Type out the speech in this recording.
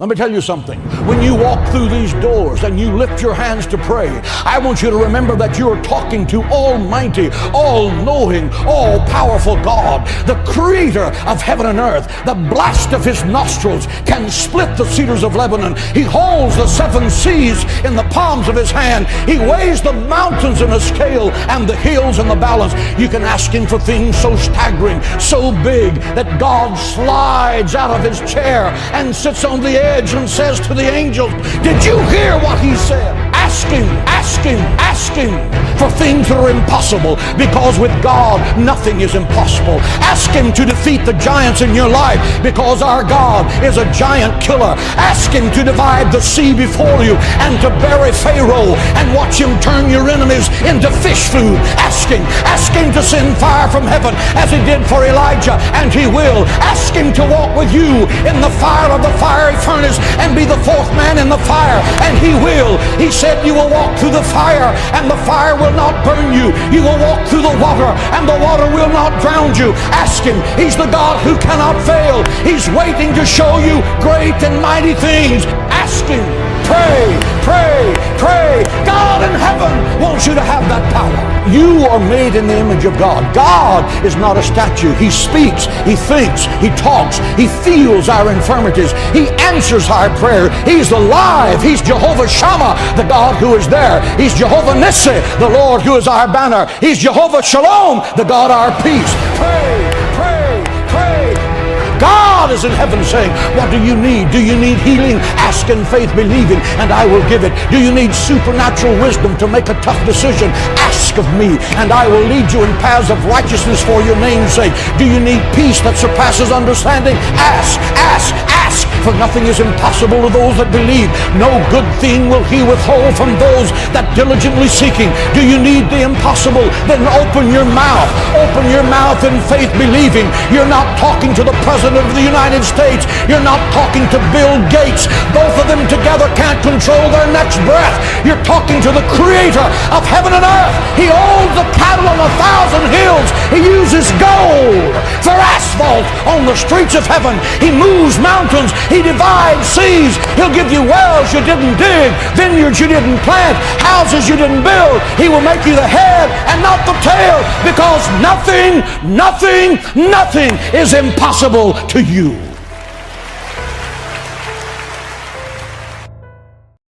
Let me tell you something. When you walk through these doors and you lift your hands to pray, I want you to remember that you are talking to Almighty, all-knowing, all-powerful God, the creator of heaven and earth. The blast of his nostrils can split the cedars of Lebanon. He holds the seven seas in the palms of his hand. He weighs the mountains in a scale and the hills in the balance. You can ask him for things so staggering, so big, that God slides out of his chair and sits on the edge and says to the angels, did you hear what he said? Ask him, ask him, ask him for things that are impossible, because with God nothing is impossible. Ask him to defeat the giants in your life, because our God is a giant killer. Ask him to divide the sea before you and to bury Pharaoh and watch him turn your enemies into fish food. Ask him to send fire from heaven as he did for Elijah, and he will. Ask him to walk with you in the fire of the fiery furnace and be the fourth man in the fire, and he will. He said you will walk through the fire and the fire will not burn you. You will walk through the water and the water will not drown you. Ask him. He's the God who cannot fail. He's waiting to show you great and mighty things. Ask him. Pray, pray, pray. God in heaven wants you to have that power. You are made in the image of God. God is not a statue. He speaks, he thinks, he talks, he feels our infirmities. He answers our prayer. He's alive. He's Jehovah Shammah, the God who is there. He's Jehovah Nissi, the Lord who is our banner. He's Jehovah Shalom, the God our peace. Pray, pray, pray. God is in heaven saying, what do you need? Do you need healing? Ask in faith, believing, and I will give it. Do you need supernatural wisdom to make a tough decision? Ask of me, and I will lead you in paths of righteousness for your name's sake. Do you need peace that surpasses understanding? Ask, ask, ask, for nothing is impossible to those that believe. No good thing will he withhold from those that diligently seek him. Do you need the impossible? Then open your mouth. Open your mouth in faith, believing. You're not talking to the President of the United States. You're not talking to Bill Gates. Both of them together can't control their next breath. You're talking to the creator of heaven and earth. He owns the cattle on 1,000 hills. He uses gold for asphalt on the streets of heaven. He moves mountains. He divides seas. He'll give you wells you didn't dig, vineyards you didn't plant, houses you didn't build. He will make you the head and not the tail, because nothing is impossible to you.